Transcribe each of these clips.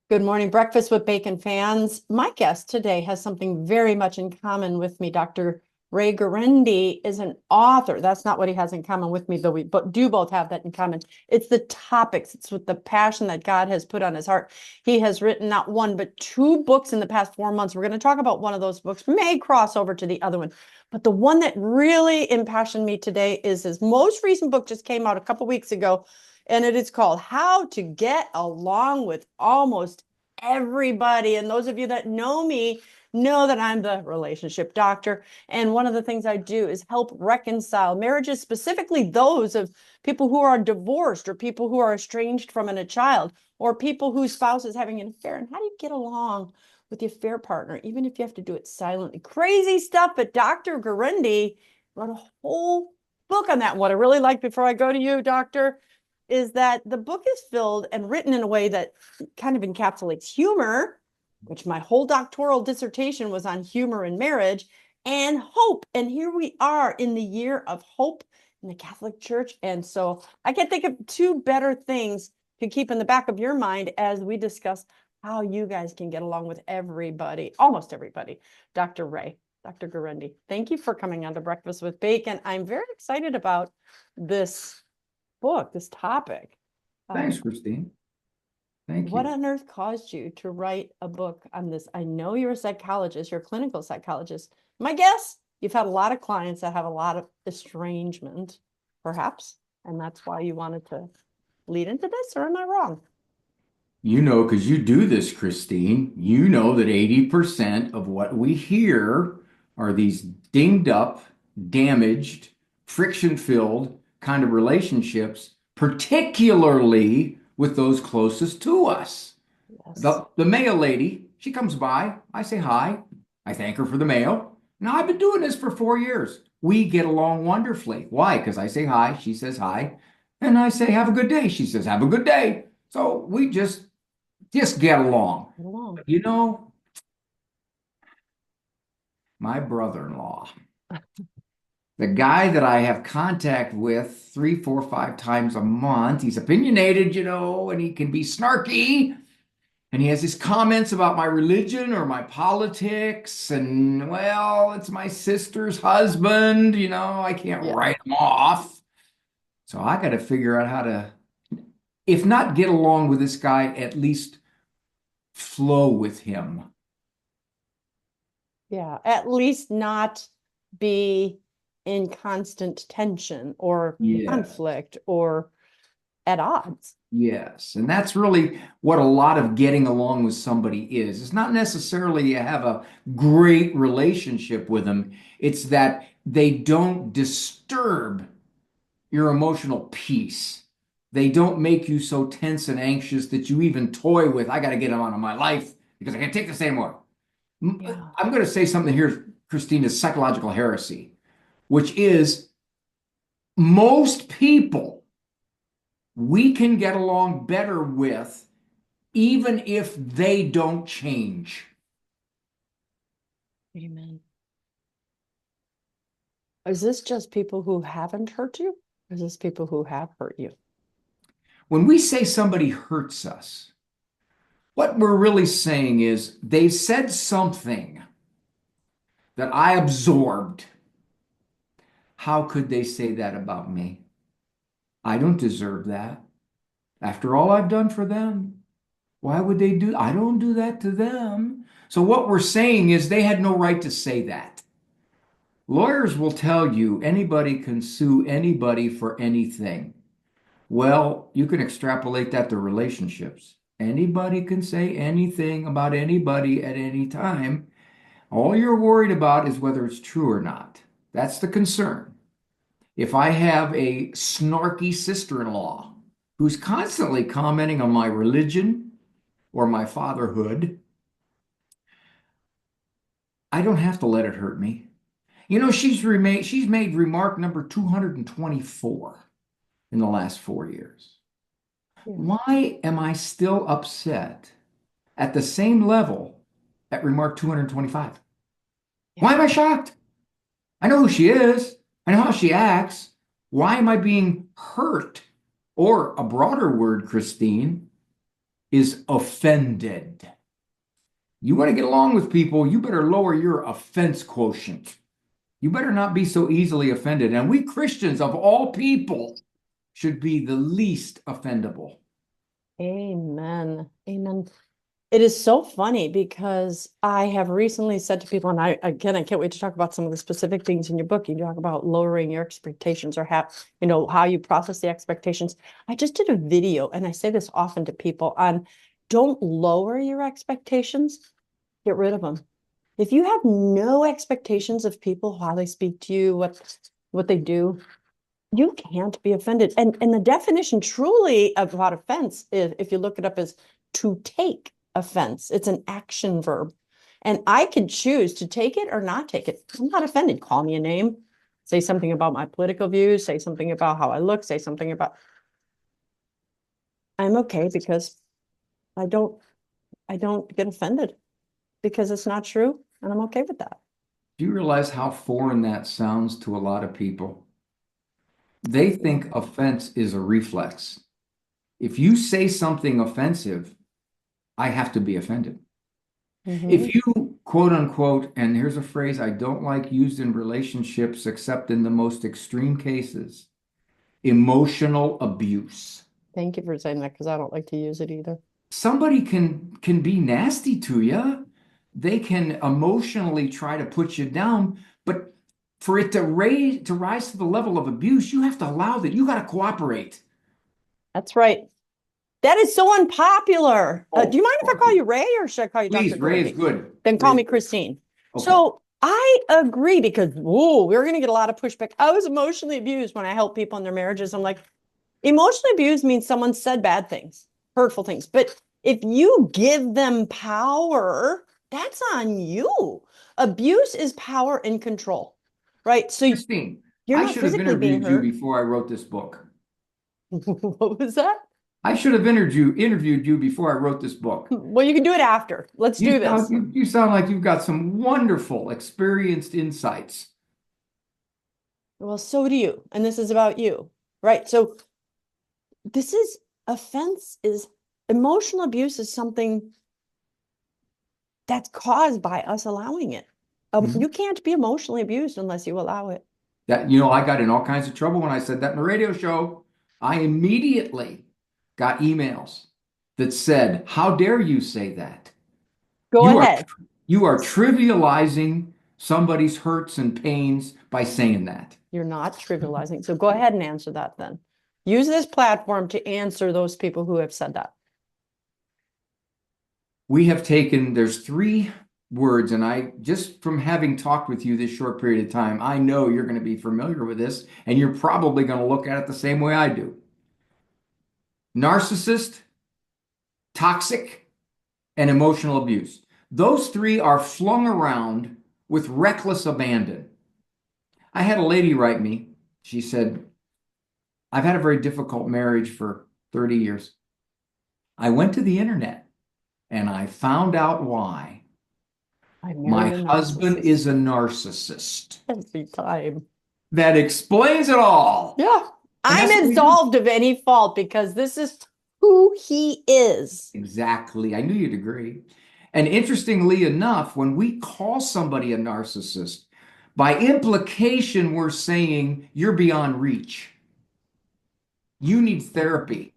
Good morning, Breakfast with Bacon fans. My guest today has something very much in common with me. Dr. Ray Guarendi is an author. That's not what he has in common with me, though we do both have that in common. It's the topics. It's with the passion that God has put on his heart. He has written not one, but two books in the past 4 months. We're going to talk about one of those books, may cross over to the other one. But the one that really impassioned me today is his most recent book, just came out a couple weeks ago, and it is called How to Get Along with Almost Everybody. And those of you that know me know that I'm the relationship doctor. And one of the things I do is help reconcile marriages, specifically those of people who are divorced or people who are estranged from a child or people whose spouse is having an affair. And how do you get along with your affair partner, even if you have to do it silently? Crazy stuff. But Dr. Guarendi wrote a whole book on that. What I really like, before I go to you, Doctor, is that the book is filled and written in a way that kind of encapsulates humor, which my whole doctoral dissertation was on humor in marriage, and hope. And here we are in the year of hope in the Catholic Church. And so I can think of two better things to keep in the back of your mind as we discuss how you guys can get along with everybody, almost everybody. Dr. Ray, Dr. Guarendi, thank you for coming on to Breakfast with Bacon. I'm very excited about this book, this topic. Thanks, Christine. Thank What you. on earth caused you to write a book on this? I know you're a psychologist, you're a clinical psychologist. My guess, you've had a lot of clients that have a lot of estrangement, perhaps, and that's why you wanted to lead into this, or am I wrong? You know, because you do this, Christine, you know that 80% of what we hear are these dinged up, damaged, friction-filled kind of relationships, particularly with those closest to us. Yes. The mail lady, she comes by, I say hi, I thank her for the mail. Now, I've been doing this for 4 years. We get along wonderfully. Why? Because I say hi, she says hi, and I say, have a good day. She says, have a good day. So we just get along. Get along. But you know, my brother-in-law, the guy that I have contact with 3, 4, 5 times a month, he's opinionated, and he can be snarky. And he has his comments about my religion or my politics. And, well, it's my sister's husband. I can't Yeah. write him off. So I got to figure out how to, if not get along with this guy, at least flow with him. Yeah. At least not be in constant tension or Yeah. conflict or at odds. Yes. And that's really what a lot of getting along with somebody is. It's not necessarily you have a great relationship with them, it's that they don't disturb your emotional peace. They don't make you so tense and anxious that you even toy with, I got to get them out of my life because I can't take this anymore. Yeah. I'm going to say something here, Christine, is psychological heresy, which is most people we can get along better with, even if they don't change. Amen. Is this just people who haven't hurt you? Or is this people who have hurt you? When we say somebody hurts us, what we're really saying is they said something that I absorbed. How could they say that about me? I don't deserve that. After all I've done for them, why would they do? I don't do that to them. So what we're saying is they had no right to say that. Lawyers will tell you anybody can sue anybody for anything. Well, you can extrapolate that to relationships. Anybody can say anything about anybody at any time. All you're worried about is whether it's true or not. That's the concern. If I have a snarky sister-in-law who's constantly commenting on my religion or my fatherhood, I don't have to let it hurt me. She's made remark number 224 in the last 4 years. Yeah. Why am I still upset at the same level at remark 225? Yeah. Why am I shocked? I know who she is. I know how she acts. Why am I being hurt? Or a broader word, Christine, is offended. You want to get along with people, you better lower your offense quotient. You better not be so easily offended. And we Christians, of all people, should be the least offendable. Amen. Amen. It is so funny because I have recently said to people, and I can't wait to talk about some of the specific things in your book. You talk about lowering your expectations or how you process the expectations. I just did a video, and I say this often to people on don't lower your expectations, get rid of them. If you have no expectations of people, how they speak to you, what they do, you can't be offended. And the definition truly about offense is, if you look it up, is to take offense. It's an action verb. And I could choose to take it or not take it. I'm not offended. Call me a name, say something about my political views, say something about how I look, say something about, I'm okay because I don't get offended because it's not true. And I'm okay with that. Do you realize how foreign that sounds to a lot of people? They think offense is a reflex. If you say something offensive, I have to be offended. Mhm. If you quote unquote, and here's a phrase I don't like used in relationships except in the most extreme cases, emotional abuse. Thank you for saying that because I don't like to use it either. Somebody can be nasty to you. They can emotionally try to put you down, but for it to rise to the level of abuse, you have to allow that. You got to cooperate. That's right. That is so unpopular. Do Oh, you mind if I call okay. you Ray or should I call you Dr. Please, Ray is Guarendi? good. Then Ray call is me good. Christine. Okay. So I agree because, whoa, we're going to get a lot of pushback. I was emotionally abused when I help people in their marriages. I'm like, emotionally abused means someone said bad things, hurtful things. But if you give them power, that's on you. Abuse is power and control, right? So Christine, you're I not should have physically being interviewed you hurt. before I wrote this book. What was that? I should have interviewed you before I wrote this book. Well, you can do it after. Let's do this. You sound like you've got some wonderful, experienced insights. Well, so do you. And this is about you, right? So this is offense is emotional abuse is something that's caused by us allowing it. Mhm. You can't be emotionally abused unless you allow it. That, I got in all kinds of trouble when I said that in the radio show. I immediately got emails that said, "How dare you say that? Go You are ahead. you are trivializing somebody's hurts and pains by saying that." You're not trivializing. So go ahead and answer that then. Use this platform to answer those people who have said that. There's three words, and I just from having talked with you this short period of time, I know you're going to be familiar with this, and you're probably going to look at it the same way I do. Narcissist, toxic, and emotional abuse. Those three are flung around with reckless abandon. I had a lady write me. She said, I've had a very difficult marriage for 30 years. I went to the internet and I found out why. I married My a husband narcissist is a narcissist. every time. That explains it all. Yeah. And that's I'm what we do. absolved of any fault because this is who he is. Exactly. I knew you'd agree. And interestingly enough, when we call somebody a narcissist, by implication, we're saying you're beyond reach. You need therapy.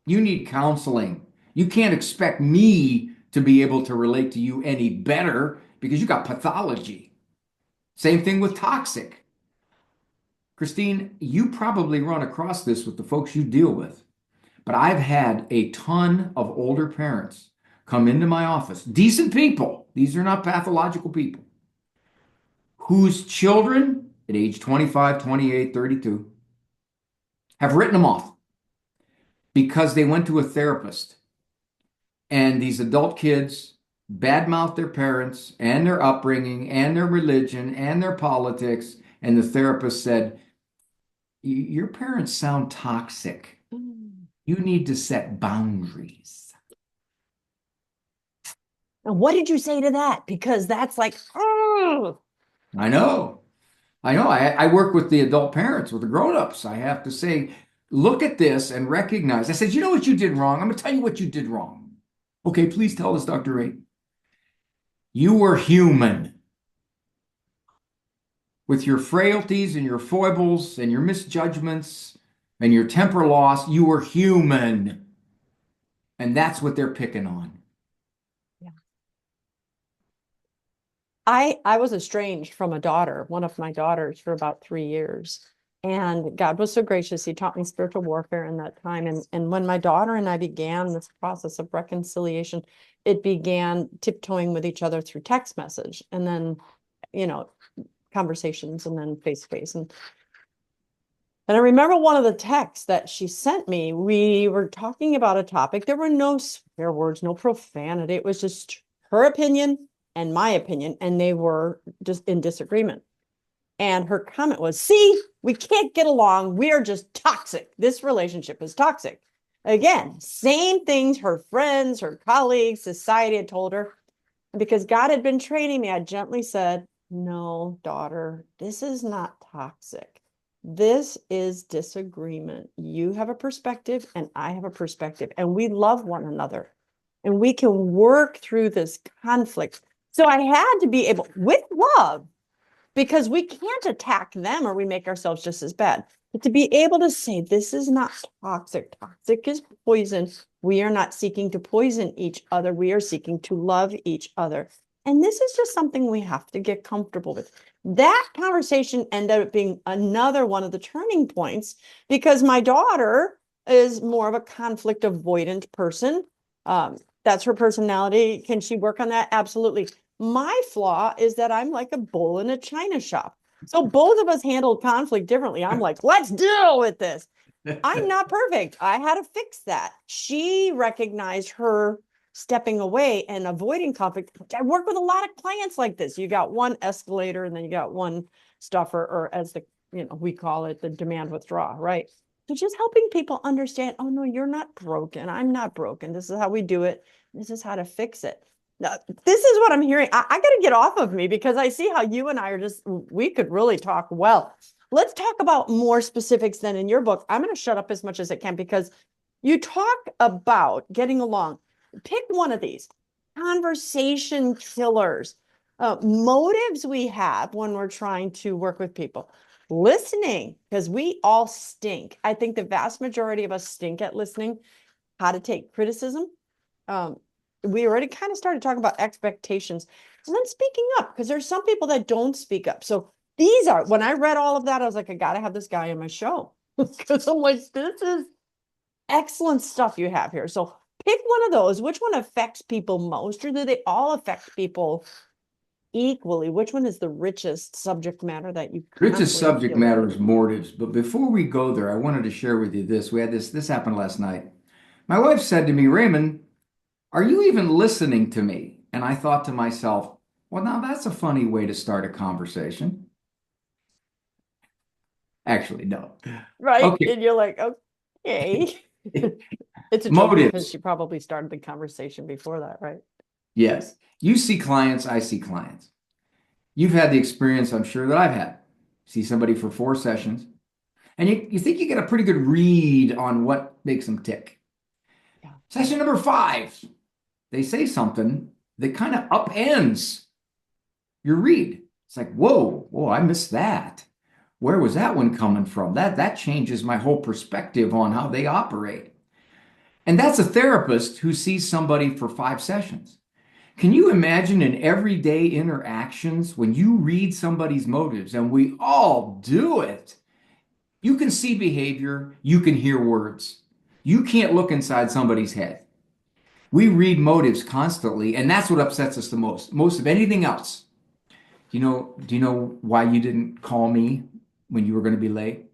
You need counseling. You can't expect me to be able to relate to you any better because you got pathology. Same thing with toxic. Christine, you probably run across this with the folks you deal with, but I've had a ton of older parents come into my office, decent people, these are not pathological people, whose children at age 25, 28, 32 have written them off because they went to a therapist and these adult kids badmouth their parents and their upbringing and their religion and their politics. And the therapist said, your parents sound toxic. And You need to set boundaries. what did you say to that? Because that's like, oh, I know. I know. I work with the adult parents, with the grown-ups. I have to say, look at this and recognize. I said, you know what you did wrong? I'm going to tell you what you did wrong. Okay, please tell us, Dr. Ray. You were human with your frailties and your foibles and your misjudgments and your temper loss. You were human. And that's what they're picking on. Yeah. I was estranged from a daughter, one of my daughters, for about 3 years. And God was so gracious. He taught me spiritual warfare in that time. And when my daughter and I began this process of reconciliation, it began tiptoeing with each other through text message and then, you know, conversations and then face to face. And I remember one of the texts that she sent me, we were talking about a topic. There were no swear words, no profanity. It was just her opinion and my opinion, and they were just in disagreement. And her comment was, see, we can't get along. We are just toxic. This relationship is toxic. Again, same things her friends, her colleagues, society had told her. And because God had been training me, I gently said, no, daughter, this is not toxic. This is disagreement. You have a perspective and I have a perspective, and we love one another and we can work through this conflict. So I had to be able, with love, because we can't attack them or we make ourselves just as bad. But to be able to say, this is not toxic. Toxic is poison. We are not seeking to poison each other. We are seeking to love each other. And this is just something we have to get comfortable with. That conversation ended up being another one of the turning points because my daughter is more of a conflict avoidant person. That's her personality. Can she work on that? Absolutely. My flaw is that I'm like a bull in a china shop. So both of us handled conflict differently. I'm like, let's deal with this. I'm not perfect. I had to fix that. She recognized her stepping away and avoiding conflict. I work with a lot of clients like this. You got one escalator and then you got one stuffer, or as we call it, the demand withdraw, right? So just helping people understand, oh no, you're not broken. I'm not broken. This is how we do it. This is how to fix it. Now, this is what I'm hearing. I got to get off of me because I see how you and I are we could really talk well. Let's talk about more specifics than in your book. I'm going to shut up as much as I can because you talk about getting along. Pick one of these conversation killers, motives we have when we're trying to work with people. Listening, because we all stink. I think the vast majority of us stink at listening. How to take criticism. We already kind of started talking about expectations. And then speaking up, because there's some people that don't speak up. So these are, when I read all of that, I was like, I got to have this guy on my show. Because I'm like, this is excellent stuff you have here. So pick one of those. Which one affects people most, or do they all affect people equally? Which one is the richest subject matter that you Richest constantly subject deal with? matter is motives. But before we go there, I wanted to share with you this. We had this happened last night. My wife said to me, Raymond, are you even listening to me? And I thought to myself, well, now that's a funny way to start a conversation. Actually, no. Right. Okay. And you're like, okay. It's a joke because Motives. she probably started the conversation before that, right? Yes. You see clients, I see clients. You've had the experience, I'm sure, that I've had. See somebody for 4 sessions, and you think you get a pretty good read on what makes them tick. Yeah. Session number 5, they say something that kind of upends your read. It's like, whoa, I missed that. Where was that one coming from? That changes my whole perspective on how they operate. And that's a therapist who sees somebody for 5 sessions. Can you imagine in everyday interactions when you read somebody's motives, and we all do it? You can see behavior, you can hear words. You can't look inside somebody's head. We read motives constantly, and that's what upsets us the most of anything else. Do you know why you didn't call me when you were going to be late?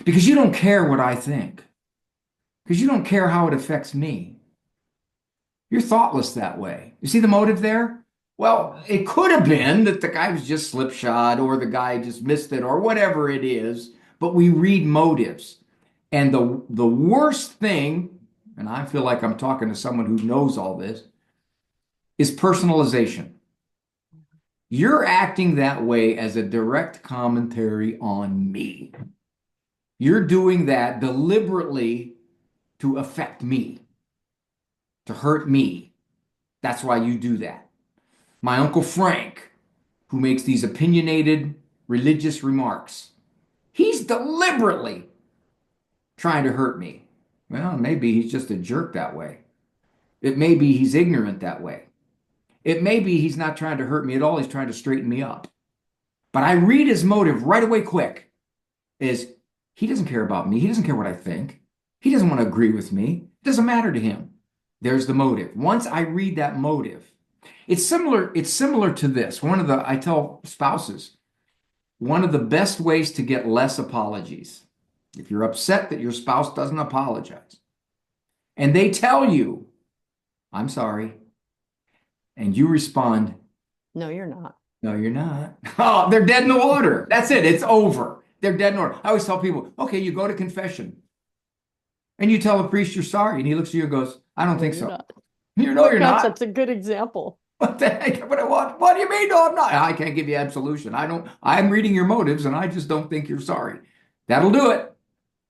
Because you don't care what I think. Because you don't care how it affects me. You're thoughtless that way. You see the motive there? Well, it could have been that the guy was just slipshod or the guy just missed it or whatever it is, but we read motives. And the worst thing, and I feel like I'm talking to someone who knows all this, is personalization. You're acting that way as a direct commentary on me. You're doing that deliberately to affect me. to hurt me. That's why you do that. My Uncle Frank, who makes these opinionated religious remarks, he's deliberately trying to hurt me. Well, maybe he's just a jerk that way. It may be he's ignorant that way. It may be he's not trying to hurt me at all. He's trying to straighten me up. But I read his motive right away quick is he doesn't care about me. He doesn't care what I think. He doesn't want to agree with me. It doesn't matter to him. There's the motive. Once I read that motive, it's similar to this. I tell spouses, one of the best ways to get less apologies, if you're upset that your spouse doesn't apologize, and they tell you, I'm sorry, and you respond, No, you're not. no, you're not. Oh, they're dead in the water. That's it. It's over. They're dead in the water. I always tell people, okay, you go to confession and you tell the priest you're sorry. And he looks at you and goes, I don't No, think you're so. not. You know you're Gosh, not. that's a good example. What the heck? What do you mean? No, I'm not. I can't give you absolution. I'm reading your motives and I just don't think you're sorry. That'll do it.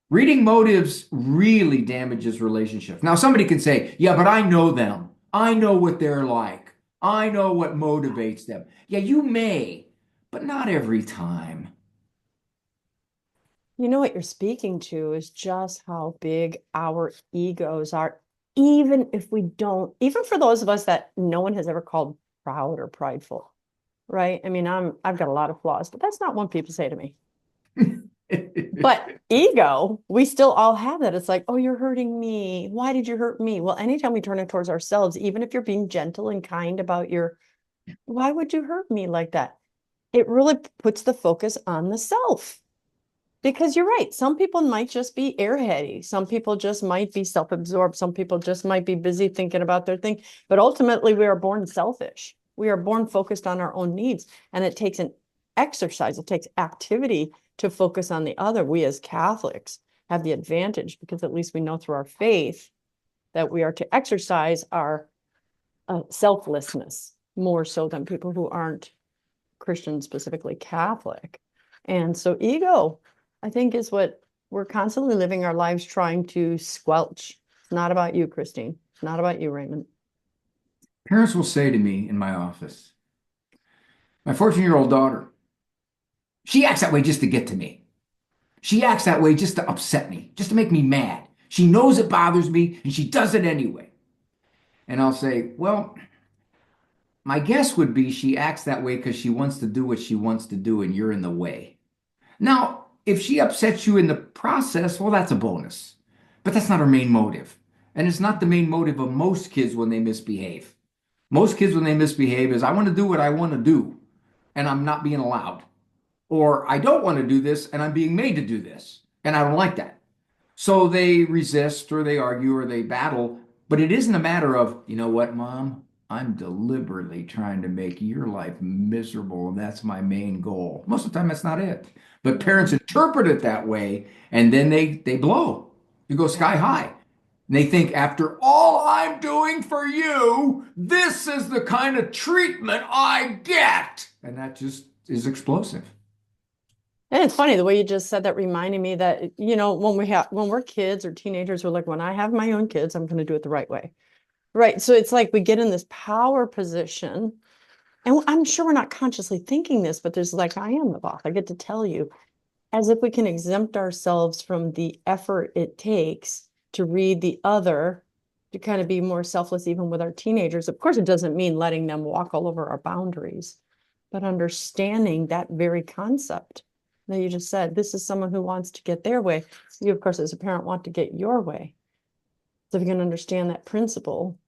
Reading motives really damages relationships. Now, somebody can say, yeah, but I know them. I know what they're like. I know what motivates them. Yeah, you may, but not every time. You know what you're speaking to is just how big our egos are, even if we don't, even for those of us that no one has ever called proud or prideful, right? I mean, I've got a lot of flaws, but that's not what people say to me. But ego, we still all have that. It's like, oh, you're hurting me. Why did you hurt me? Well, anytime we turn it towards ourselves, even if you're being gentle and kind about why would you hurt me like that? It really puts the focus on the self. Because you're right. Some people might just be airheady. Some people just might be self-absorbed. Some people just might be busy thinking about their thing. But ultimately, we are born selfish. We are born focused on our own needs. And it takes an exercise, it takes activity to focus on the other. We as Catholics have the advantage because at least we know through our faith that we are to exercise our selflessness more so than people who aren't Christian, specifically Catholic. And so ego, I think, is what we're constantly living our lives trying to squelch. It's not about you, Christine. It's not about you, Raymond. Parents will say to me in my office, my 14-year-old daughter, she acts that way just to get to me. She acts that way just to upset me, just to make me mad. She knows it bothers me and she does it anyway. And I'll say, well, my guess would be she acts that way because she wants to do what she wants to do and you're in the way. Now, if she upsets you in the process, well, that's a bonus. But that's not her main motive. And it's not the main motive of most kids when they misbehave. Most kids, when they misbehave, is I want to do what I want to do, and I'm not being allowed. Or I don't want to do this, and I'm being made to do this, and I don't like that. So they resist, or they argue, or they battle. But it isn't a matter of, you know what, Mom? I'm deliberately trying to make your life miserable, and that's my main goal. Most of the time, that's not it. But parents interpret it that way, and then they blow. You go sky high. And they think, after all I'm doing for you, this is the kind of treatment I get. And that just is explosive. And it's funny the way you just said that reminded me that, when we're kids or teenagers, we're like, when I have my own kids, I'm going to do it the right way. Right. So it's like we get in this power position. And I'm sure we're not consciously thinking this, but there's like, I am the boss. I get to tell you, as if we can exempt ourselves from the effort it takes to read the other, to kind of be more selfless, even with our teenagers. Of course, it doesn't mean letting them walk all over our boundaries, but understanding that very concept that you just said. This is someone who wants to get their way. You, of course, as a parent, want to get your way. So if you can understand that principle,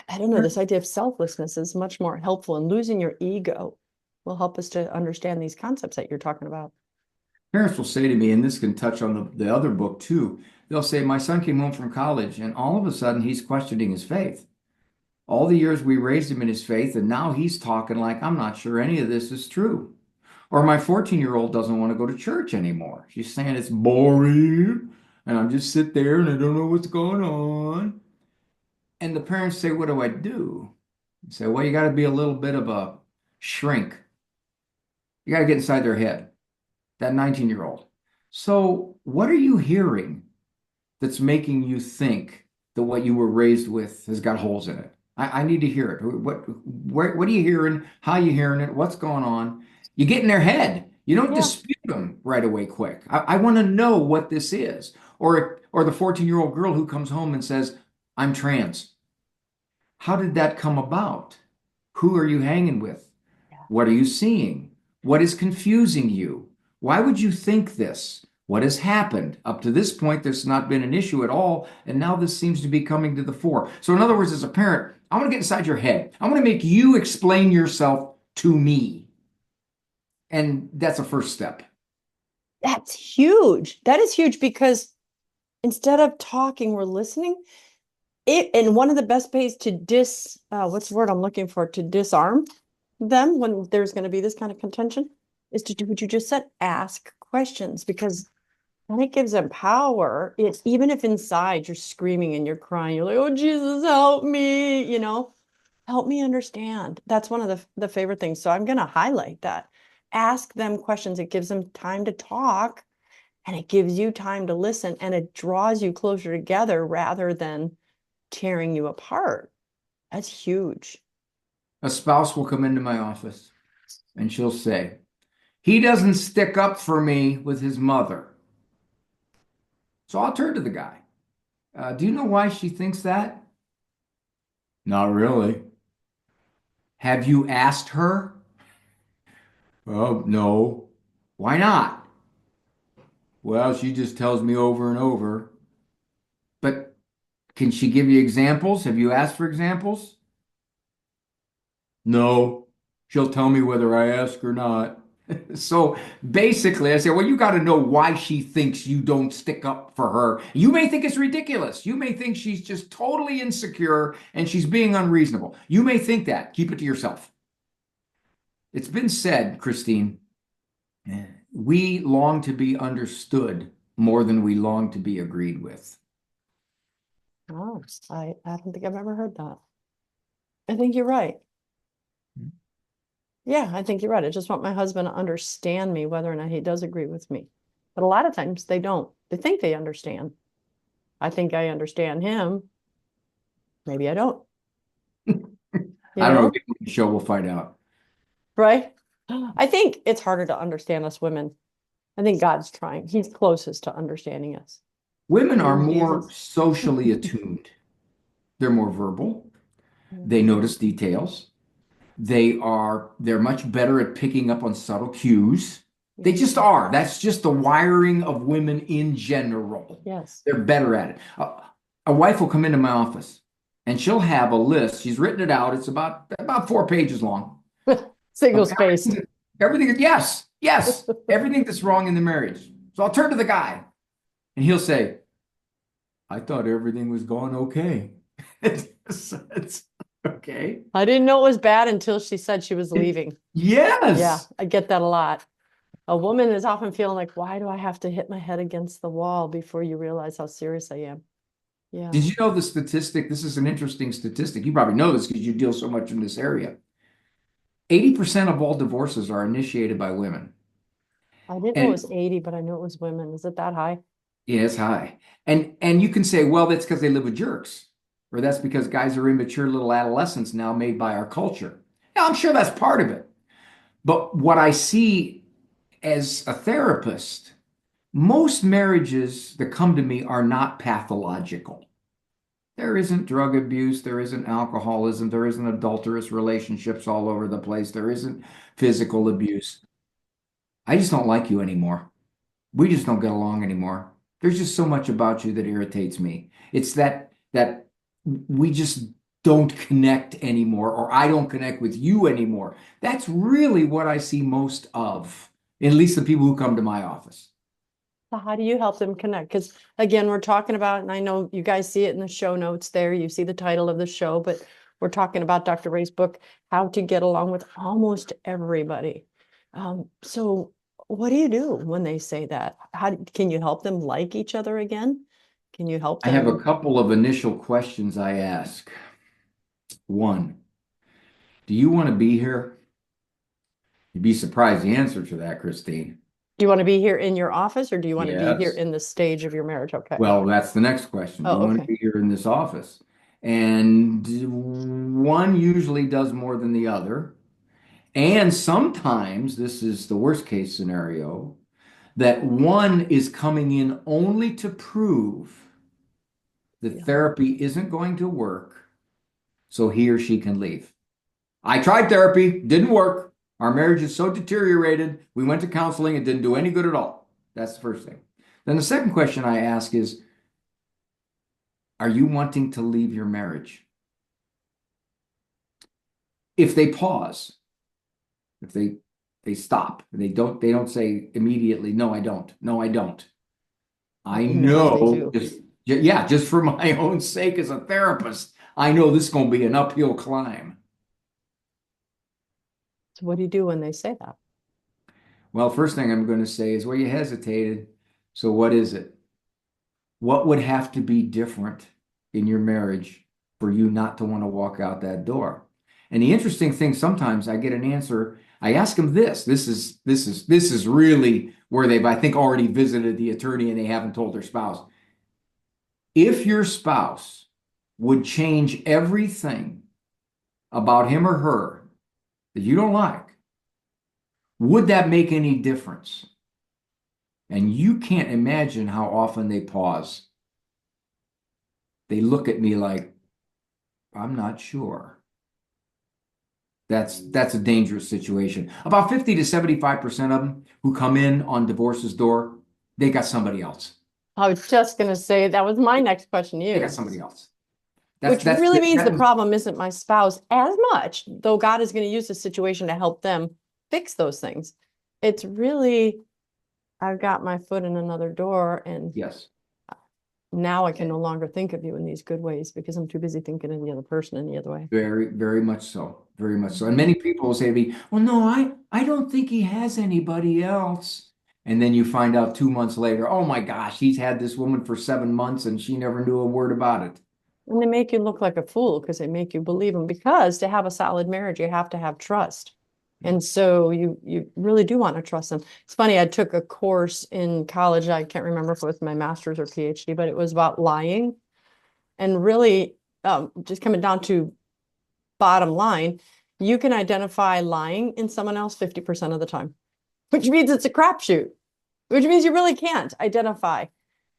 I don't know, this idea of selflessness is much more helpful, and losing your ego will help us to understand these concepts that you're talking about. Parents will say to me, and this can touch on the other book too, they'll say, my son came home from college and all of a sudden he's questioning his faith. All the years we raised him in his faith, and now he's talking like, I'm not sure any of this is true. Or my 14-year-old doesn't want to go to church anymore. She's saying it's boring and I'm just sit there and I don't know what's going on. And the parents say, what do I do? I say, well, you got to be a little bit of a shrink. You got to get inside their head, that 19-year-old. So what are you hearing that's making you think that what you were raised with has got holes in it. I need to hear it. What are you hearing? How are you hearing it? What's going on? You get in their head. You don't Yeah. dispute them right away quick. I want to know what this is. Or the 14-year-old girl who comes home and says, I'm trans. How did that come about? Who are you hanging with? What are you seeing? What is confusing you? Why would you think this? What has happened? Up to this point, there's not been an issue at all, and now this seems to be coming to the fore. So, in other words, as a parent, I want to get inside your head. I want to make you explain yourself to me. And that's a first step. That's huge. That is huge because instead of talking, we're listening. And one of the best ways to what's the word I'm looking for, to disarm them when there's going to be this kind of contention is to do what you just said, ask questions, because then it gives them power. It's even if inside you're screaming and you're crying, you're like, oh, Jesus, help me, help me understand. That's one of the favorite things. So I'm going to highlight that. Ask them questions. It gives them time to talk and it gives you time to listen and it draws you closer together rather than tearing you apart. That's huge. A spouse will come into my office and she'll say, he doesn't stick up for me with his mother. So I'll turn to the guy. Do you know why she thinks that? Not really. Have you asked her? Oh, no. Why not? Well, she just tells me over and over. But can she give you examples? Have you asked for examples? No. She'll tell me whether I ask or not. So basically, I say, well, you got to know why she thinks you don't stick up for her. You may think it's ridiculous. You may think she's just totally insecure and she's being unreasonable. You may think that. Keep it to yourself. It's been said, Christine, we long to be understood more than we long to be agreed with. Oh, I don't think I've ever heard that. I think you're right. Yeah, I think you're right. I just want my husband to understand me, whether or not he does agree with me. But a lot of times they don't. They think they understand. I think I understand him. Maybe I don't, I don't know. know, Get on the show, we'll find out. right? I think it's harder to understand us women. I think God's trying. He's closest to understanding us. Women are In more Jesus. socially attuned. They're more verbal. They Mhm. notice details. They're much better at picking up on subtle cues. They Yeah. just are. That's just the wiring of women in general. Yes. They're better at it. A wife will come into my office and she'll have a list. She's written it out. It's about 4 pages long Single of spaced. yes, everything that's wrong in the marriage. So I'll turn to the guy and he'll say, I thought everything was going okay. It's okay. I didn't know it was bad until she said she was leaving. Yeah, Yes. I get that a lot. A woman is often feeling like, why do I have to hit my head against the wall before you realize how serious I am? Did Yeah, you know the statistic? This is an interesting statistic. You probably know this because you deal so much in this area. 80% of all divorces are initiated by women. I didn't know it And was 80, but I knew it was women. Is it that high? yeah, it's high. And you can say, well, that's because they live with jerks, or that's because guys are immature little adolescents now made by our culture. Yeah, I'm sure that's part of it. But what I see as a therapist, most marriages that come to me are not pathological. There isn't drug abuse, there isn't alcoholism, there isn't adulterous relationships all over the place, there isn't physical abuse. I just don't like you anymore. We just don't get along anymore. There's just so much about you that irritates me. It's that we just don't connect anymore, or I don't connect with you anymore. That's really what I see most of, at least the people who come to my office. So how do you help them connect? Because again, we're talking about, and I know you guys see it in the show notes there, you see the title of the show, but we're talking about Dr. Ray's book, How to Get Along with Almost Everybody. So what do you do when they say that? Can you help them like each other again? Can you help I have a them? couple of initial questions I ask. One, do you want to be here? You'd be surprised the answer to that, Christine. Do you want to be here in your office or do you want to be here Yes. in the stage of your marriage? Okay. Well, that's the next question. Do you Oh, want to okay. be here in this office? And one usually does more than the other. And sometimes, this is the worst case scenario, that one is coming in only to prove that Yeah. therapy isn't going to work, so he or she can leave. I tried therapy, didn't work. Our marriage is so deteriorated. We went to counseling, it didn't do any good at all. That's the first thing. Then the second question I ask is, are you wanting to leave your marriage? If they pause, if they stop, they don't say immediately, no, I don't. No, I don't. I No, they know do. just for my own sake as a therapist, I know this is going to be an uphill climb. So what do you do when they say that? Well, first thing I'm going to say is, well, you hesitated. So what is it? What would have to be different in your marriage for you not to want to walk out that door? And the interesting thing, sometimes I get an answer. I ask them this. This is really where they've, I think, already visited the attorney and they haven't told their spouse. If your spouse would change everything about him or her that you don't like, would that make any difference? And you can't imagine how often they pause. They look at me like, I'm not sure. That's a dangerous situation. About 50 to 75% of them who come in on divorce's door, they got somebody else. I was just going to say that was my next question to They got you, somebody else. which really means the That, problem isn't my spouse as much, though God is going to use the situation to help them fix those things. It's really, I've got my foot in another door and yes. now I can no longer think of you in these good ways because I'm too busy thinking of the other person in the other way. Very, very much so. Very much so. And Mhm. many people will say to me, well, no, I don't think he has anybody else. And then you find out 2 months later, oh my gosh, he's had this woman for 7 months and she never knew a word about it. And they make you look like a fool because they make you believe them. Because to have a solid marriage, you have to have trust. And so you really do want to trust them. It's funny, I took a course in college. I can't remember if it was my master's or PhD, but it was about lying. And really, just coming down to bottom line, you can identify lying in someone else 50% of the time, which means it's a crapshoot, which means you really can't identify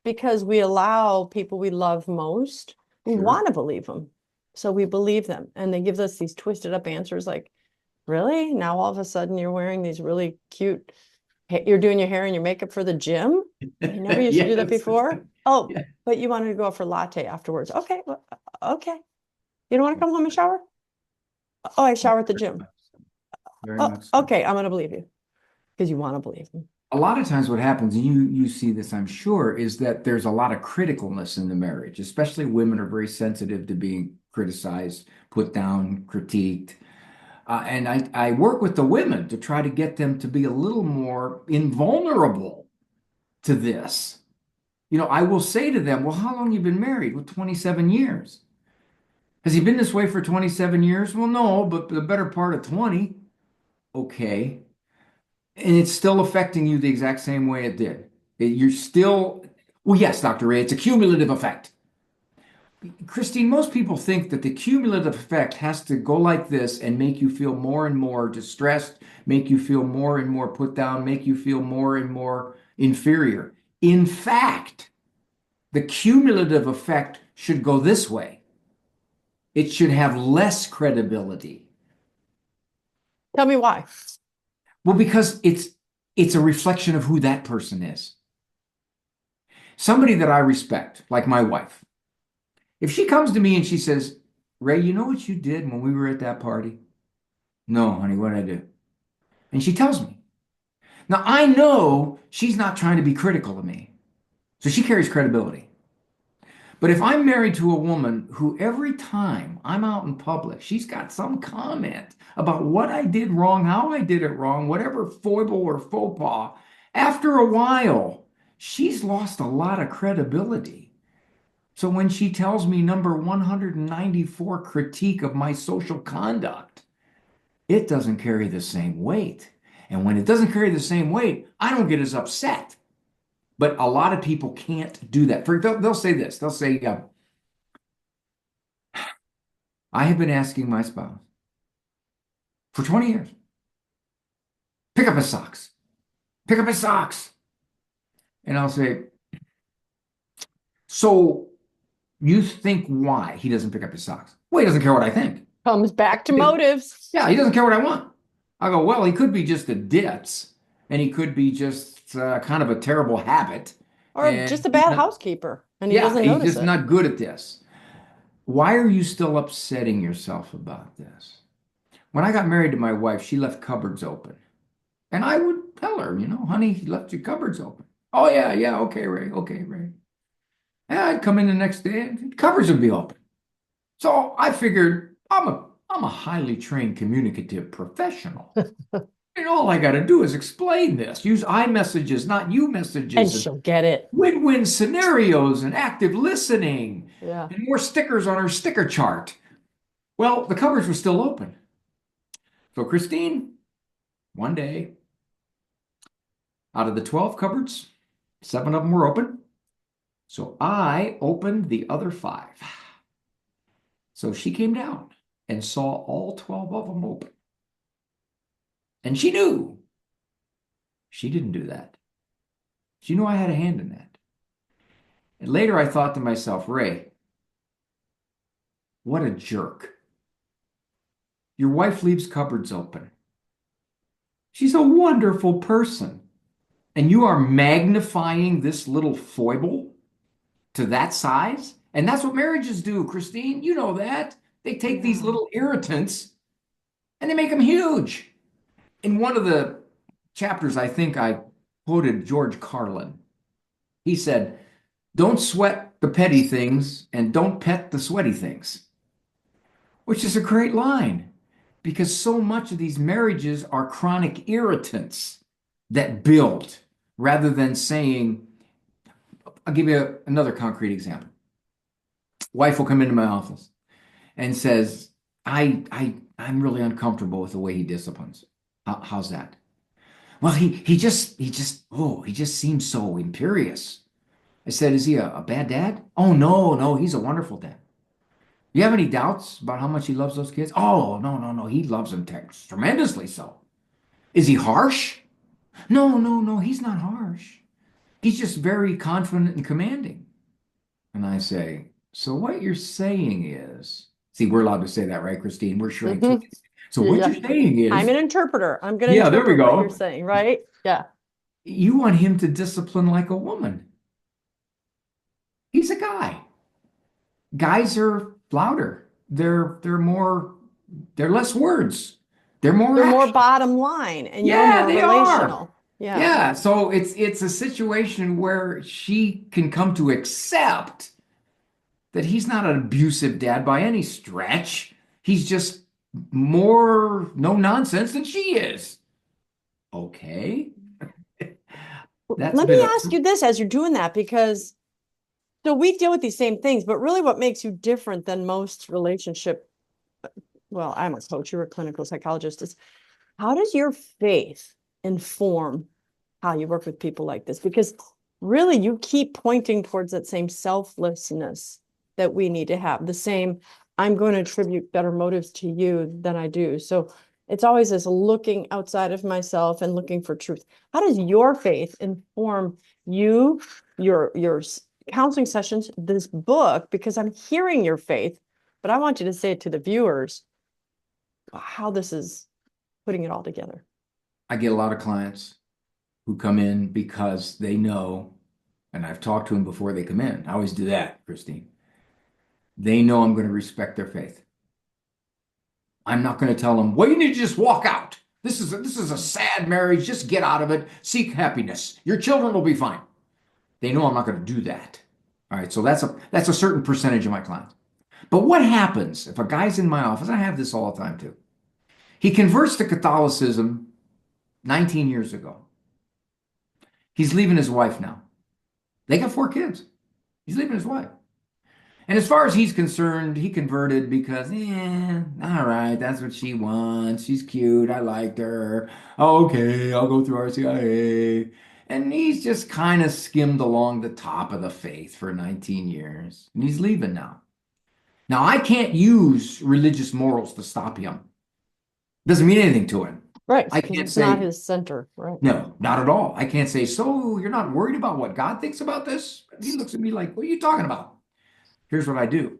because we allow people we love most, we Sure. want to believe them. So we believe them and they give us these twisted up answers like, really? Now all of a sudden you're wearing these really cute, you're doing your hair and your makeup for the gym? You never used to do that Yes. before? Oh, Yeah. but you wanted to go out for latte afterwards. Okay, well, okay. You don't want to come home and shower? Oh, I shower at the gym. Very Oh, much so. okay, I'm going to believe you because you want to believe me. A lot of times what happens, and you see this, I'm sure, is that there's a lot of criticalness in the marriage, especially women are very sensitive to being criticized, put down, critiqued. And I work with the women to try to get them to be a little more invulnerable to this. I will say to them, well, how long you been married? Well, 27 years. Has he been this way for 27 years? Well, no, but the better part of 20. Okay. And it's still affecting you the exact same way it did. You're still, well, yes, Dr. Ray, it's a cumulative effect. Christine, most people think that the cumulative effect has to go like this and make you feel more and more distressed, make you feel more and more put down, make you feel more and more inferior. In fact, the cumulative effect should go this way. It should have less credibility. Tell me why. Well, because it's a reflection of who that person is. Somebody that I respect, like my wife. If she comes to me and she says, Ray, you know what you did when we were at that party? No, honey, what did I do? And she tells me. Now I know she's not trying to be critical of me. So she carries credibility. But if I'm married to a woman who every time I'm out in public, she's got some comment about what I did wrong, how I did it wrong, whatever foible or faux pas, after a while, she's lost a lot of credibility. So when she tells me number 194 critique of my social conduct, it doesn't carry the same weight. And when it doesn't carry the same weight, I don't get as upset. But a lot of people can't do that. They'll say this. They'll say, I have been asking my spouse for 20 years, pick up his socks, pick up his socks. And I'll say, so you think why he doesn't pick up his socks? Well, he doesn't care what I think. Comes back to motives. Yeah, he doesn't care what I want. I go, well, he could be just a ditz, and he could be just kind of a terrible habit. Or And just a bad housekeeper, and he yeah, doesn't he's notice just it. not good at this. Why are you still upsetting yourself about this? When I got married to my wife, she left cupboards open. And I would tell her, honey, you left your cupboards open. Oh, yeah, yeah, okay, Ray, okay, Ray. And I'd come in the next day and cupboards would be open. So I figured I'm a highly trained communicative professional. And all I got to do is explain this. Use I messages, not you And messages. she'll get it. Win-win scenarios and active listening Yeah. and more stickers on her sticker chart. Well, the cupboards were still open. So Christine, one day, out of the 12 cupboards, 7 of them were open. So I opened the other 5. So she came down and saw all 12 of them open. And she knew. She didn't do that. She knew I had a hand in that. And later I thought to myself, Ray, what a jerk. Your wife leaves cupboards open. She's a wonderful person. And you are magnifying this little foible to that size? And that's what marriages do, Christine. You know that. They take these little irritants and they make them huge. In one of the chapters, I think I quoted George Carlin. He said, don't sweat the petty things and don't pet the sweaty things, which is a great line because so much of these marriages are chronic irritants that build rather than saying, I'll give you another concrete example. Wife will come into my office and says, I'm really uncomfortable with the way he disciplines. How's that? Well, he just seems so imperious. I said, is he a bad dad? Oh, no, he's a wonderful dad. You have any doubts about how much he loves those kids? Oh, no, he loves them tremendously so. Is he harsh? No, he's not harsh. He's just very confident and commanding. And I say, so what you're saying is, see, we're allowed to say that, right, Christine? We're shrink Mhm. kids. So what Yeah. you're saying I'm is, an interpreter. I'm going to yeah, there we interpret what you're go. saying, right? Yeah. You want him to discipline like a woman. He's a guy. Guys are louder. They're less words. They're more They're more action. bottom line and you're Yeah, more they are. relational. Yeah. Yeah, so it's a situation where she can come to accept that he's not an abusive dad by any stretch. He's just more no nonsense than she is. Okay. That's Let been me a ask you this as you're doing that, because so we deal with these same things, but really what makes you different than most relationship, well, I'm a coach, you're a clinical psychologist, is how does your faith inform how you work with people like this? Because really you keep pointing towards that same selflessness that we need to have, the same, I'm going to attribute better motives to you than I do. So it's always this looking outside of myself and looking for truth. How does your faith inform you, your counseling sessions, this book? Because I'm hearing your faith, but I want you to say it to the viewers how this is putting it all together. I get a lot of clients who come in because they know, and I've talked to them before they come in. I always do that, Christine. They know I'm going to respect their faith. I'm not going to tell them, well, you need to just walk out. This is a sad marriage. Just get out of it. Seek happiness. Your children will be fine. They know I'm not going to do that. All right. So that's a certain percentage of my clients. But what happens if a guy's in my office? I have this all the time too. He converts to Catholicism 19 years ago. He's leaving his wife now. They got 4 kids. He's leaving his wife. And as far as he's concerned, he converted because, all right, that's what she wants. She's cute. I liked her. Okay, I'll go through RCIA. And he's just kind of skimmed along the top of the faith for 19 years. And he's leaving now. Now, I can't use religious morals to stop him. Doesn't mean anything to him. Right, I because can't it's not say, his center, right? no, not at all. I can't say, so you're not worried about what God thinks about this? He looks at me like, what are you talking about? Here's what I do.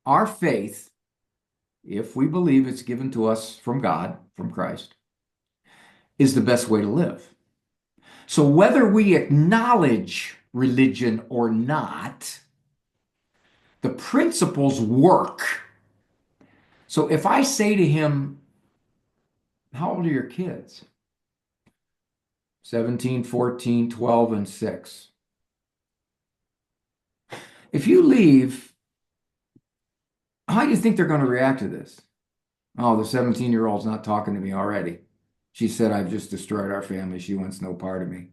Our faith, if we believe it's given to us from God, from Christ, is the best way to live. So whether we acknowledge religion or not, the principles work. So if I say to him, how old are your kids? 17, 14, 12, and 6. If you leave, how do you think they're going to react to this? Oh, the 17-year-old's not talking to me already. She said, I've just destroyed our family. She wants no part of me.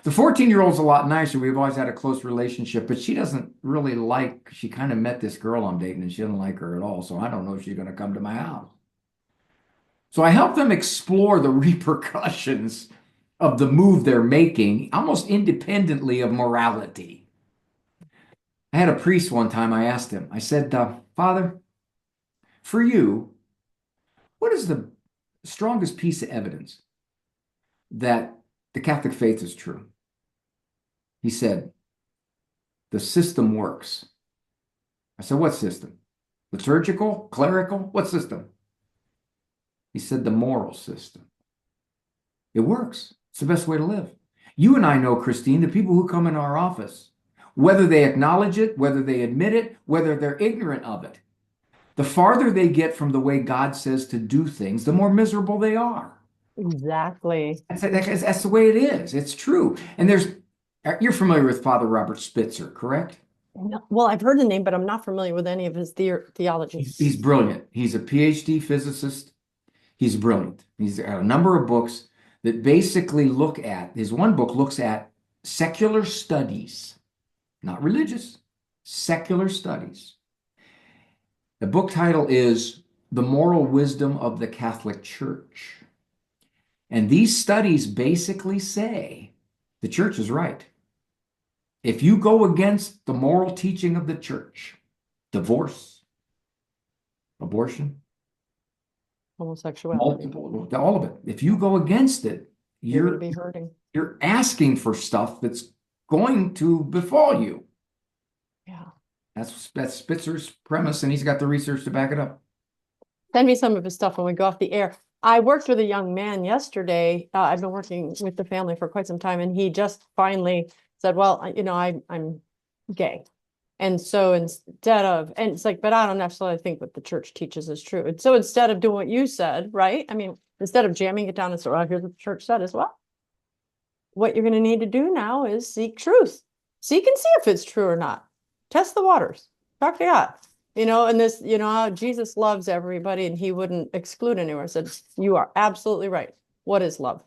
The 14-year-old's a lot nicer. We've always had a close relationship, but she doesn't really like, she kind of met this girl I'm dating and she doesn't like her at all. So I don't know if she's going to come to my house. So I help them explore the repercussions of the move they're making, almost independently of morality. I had a priest one time, I asked him, I said, Father, for you, what is the strongest piece of evidence that the Catholic faith is true? He said, the system works. I said, what system? Liturgical? Clerical? What system? He said, the moral system. It works. It's the best way to live. You and I know, Christine, the people who come in our office, whether they acknowledge it, whether they admit it, whether they're ignorant of it, the farther they get from the way God says to do things, the more miserable they are. Exactly. That's the way it is. It's true. And you're familiar with Father Robert Spitzer, correct? No, well, I've heard the name, but I'm not familiar with any of his theology. He's brilliant. He's a PhD physicist. He's brilliant. He's got a number of books that basically look at, his one book looks at secular studies, not religious, secular studies. The book title is The Moral Wisdom of the Catholic Church. And these studies basically say the church is right. If you go against the moral teaching of the church, divorce, abortion, Homosexuality. multiple, all of it. If you go against it, You're going to be hurting. you're asking for stuff that's going to befall you. Yeah. That's Spitzer's premise, and he's got the research to back it up. Send me some of his stuff when we go off the air. I worked with a young man yesterday. I've been working with the family for quite some time, and he just finally said, well, I'm gay. And so instead of, and it's like, but I don't necessarily think what the church teaches is true. And so instead of doing what you said, right? I mean, instead of jamming it down and say, well, here's what the church said as well. What you're going to need to do now is seek truth. Seek and see if it's true or not. Test the waters. Talk to God. And this, Jesus loves everybody and he wouldn't exclude anyone. I said, you are absolutely right. What is love?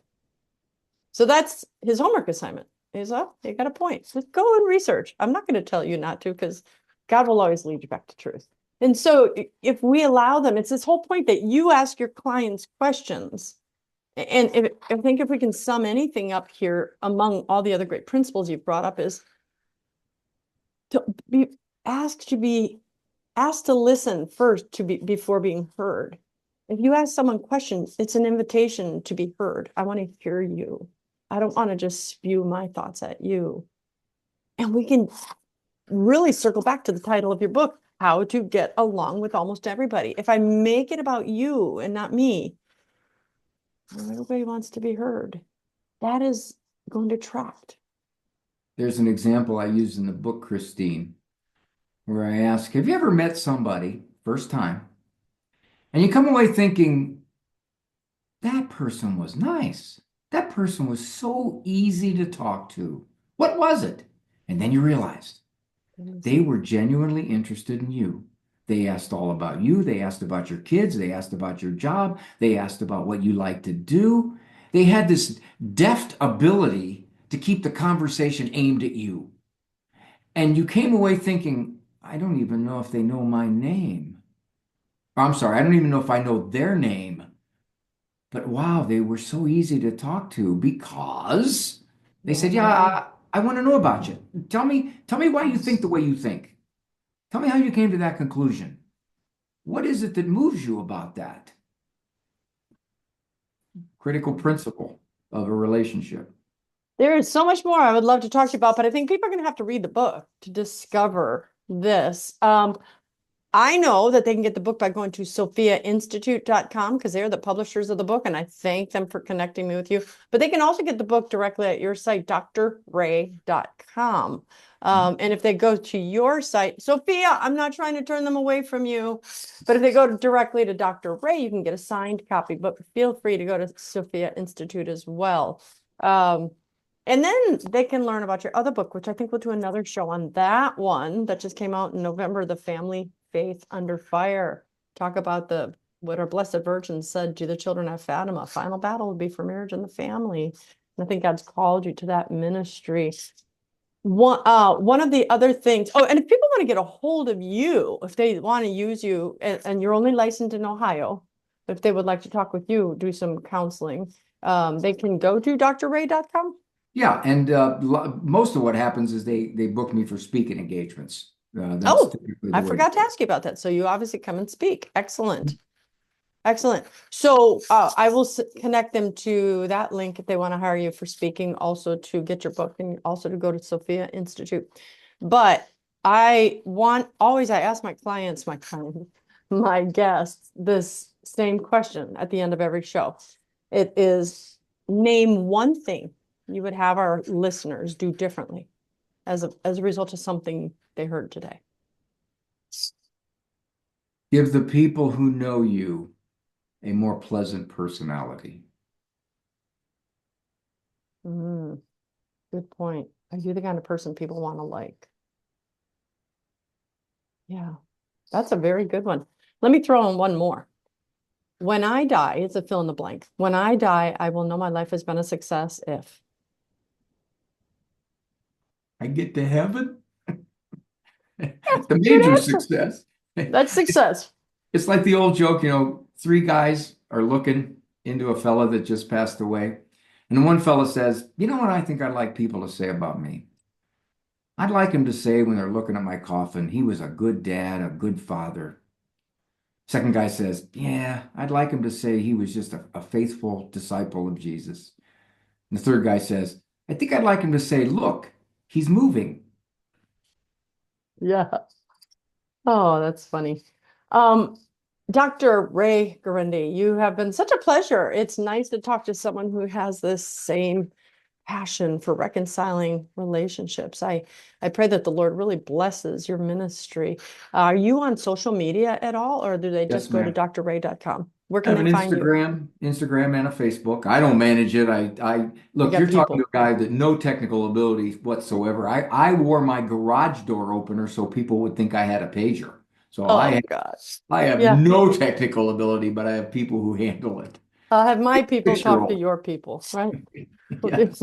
So that's his homework assignment. He's up, you got a point. Just go and research. I'm not going to tell you not to, because God will always lead you back to truth. And so if we allow them, it's this whole point that you ask your clients questions. And I think if we can sum anything up here among all the other great principles you've brought up is to be asked to listen first before being heard. If you ask someone questions, it's an invitation to be heard. I want to hear you. I don't want to just spew my thoughts at you. And we can really circle back to the title of your book, How to Get Along with Almost Everybody. If I make it about you and not me, everybody wants to be heard. That is going to attract. There's an example I use in the book, Christine, where I ask, have you ever met somebody first time and you come away thinking, that person was nice. That person was so easy to talk to. What was it? And then you realized they were genuinely interested in you. They asked all about you. They asked about your kids. They asked about your job. They asked about what you like to do. They had this deft ability to keep the conversation aimed at you. And you came away thinking, I don't even know if they know my name. Or, I'm sorry, I don't even know if I know their name. But wow, they were so easy to talk to because they said, "Yeah, Mhm. I want to know about you. Tell me why you think the way you think. Tell me how you came to that conclusion. What is it that moves you about that?" Critical principle of a relationship. There is so much more I would love to talk to you about, but I think people are going to have to read the book to discover this. I know that they can get the book by going to sophiainstitute.com because they're the publishers of the book, and I thank them for connecting me with you. But they can also get the book directly at your site, drray.com. And if they go to your site, Sophia, I'm not trying to turn them away from you, but if they go directly to Dr. Ray, you can get a signed copy, but feel free to go to Sophia Institute as well. And then they can learn about your other book, which I think we'll do another show on that one that just came out in November, The Family Faith Under Fire. Talk about what our Blessed Virgin said to the children of Fatima. Final battle would be for marriage and the family. And I think God's called you to that ministry. One of the other things, oh, and if people want to get a hold of you, if they want to use you, and you're only licensed in Ohio, if they would like to talk with you, do some counseling, they can go to drray.com. Yeah, and most of what happens is they book me for speaking engagements. That's Oh, typically the I way. forgot to ask you about that. So you obviously come and speak. Excellent. Excellent. So I will connect them to that link if they want to hire you for speaking, also to get your book and also to go to Sophia Institute. But I ask my guests, this same question at the end of every show. It is, name one thing you would have our listeners do differently as a result of something they heard today. Give the people who know you a more pleasant personality. Mm, good point. Are you the kind of person people want to like? Yeah, that's a very good one. Let me throw in one more. When I die, it's a fill in the blank. When I die, I will know my life has been a success if. I get to heaven. That's The a good major answer. success. That's success. It's like the old joke, three guys are looking into a fella that just passed away. And the one fella says, "You know what I think I'd like people to say about me? I'd like him to say when they're looking at my coffin, he was a good dad, a good father." Second guy says, "Yeah, I'd like him to say he was just a faithful disciple of Jesus." And the third guy says, "I think I'd like him to say, look, he's moving." Yeah. Oh, that's funny. Um, Dr. Ray Guarendi, you have been such a pleasure. It's nice to talk to someone who has this same passion for reconciling relationships. I pray that the Lord really blesses your ministry. Are you on social media at all, or do they Yes, just go to ma'am. drray.com? Where I can have they an find you? Instagram and a Facebook. I don't manage it. I You look, got you're talking to people. a guy that no technical ability whatsoever. I wore my garage door opener so people would think I had a pager. So Oh gosh. I have Yeah. no technical ability, but I have people who handle it. I'll have my people Picture talk to old. your people, right? Yes.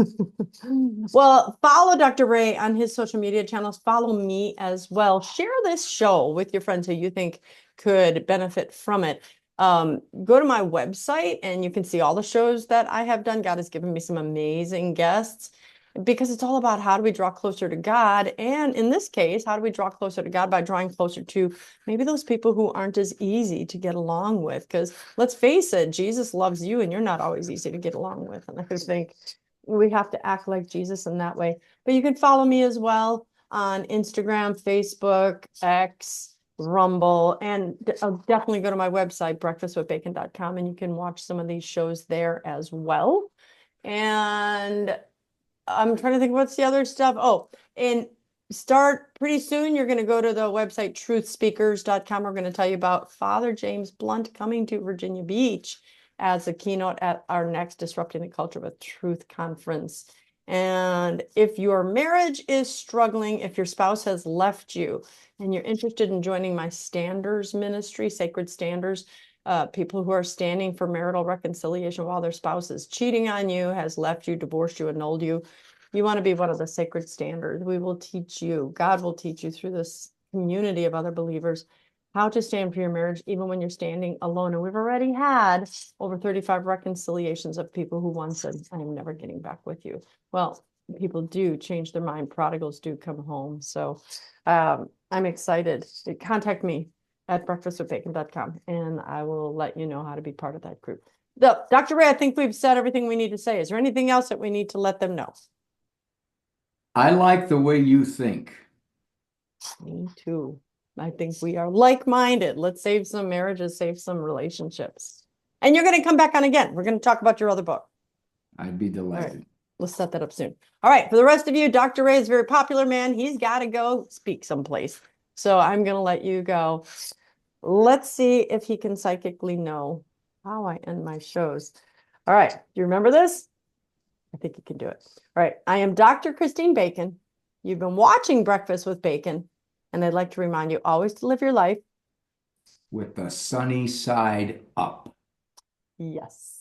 Well, follow Dr. Ray on his social media channels. Follow me as well. Share this show with your friends who you think could benefit from it. Go to my website and you can see all the shows that I have done. God has given me some amazing guests because it's all about how do we draw closer to God. And in this case, how do we draw closer to God by drawing closer to maybe those people who aren't as easy to get along with? Because let's face it, Jesus loves you and you're not always easy to get along with. And I think we have to act like Jesus in that way. But you can follow me as well on Instagram, Facebook, X, Rumble, and I'll definitely go to my website, breakfastwithbacon.com, and you can watch some of these shows there as well. And I'm trying to think what's the other stuff. Oh, and start pretty soon. You're going to go to the website truthspeakers.com. We're going to tell you about Father James Blunt coming to Virginia Beach as a keynote at our next Disrupting the Culture with Truth conference. And if your marriage is struggling, if your spouse has left you and you're interested in joining my Standers ministry, Sacred Standers, people who are standing for marital reconciliation while their spouse is cheating on you, has left you, divorced you, annulled you, You want to be one of the sacred standards. We will teach you, God will teach you through this community of other believers how to stand for your marriage, even when you're standing alone. And we've already had over 35 reconciliations of people who once said, I'm never getting back with you. Well, people do change their mind. Prodigals do come home. So I'm excited. Contact me at breakfastwithbacon.com and I will let you know how to be part of that group. Dr. Ray, I think we've said everything we need to say. Is there anything else that we need to let them know? I like the way you think. Me too. I think we are like-minded. Let's save some marriages, save some relationships. And you're going to come back on again. We're going to talk about your other book. I'd be All right. delighted. Let's set that up soon. All right. For the rest of you, Dr. Ray is a very popular man. He's got to go speak someplace. So I'm going to let you go. Let's see if he can psychically know how I end my shows. All right. Do you remember this? I think you can do it. All right. I am Dr. Christine Bacon. You've been watching Breakfast with Bacon. And I'd like to remind you always to live your life With the sunny side up. yes.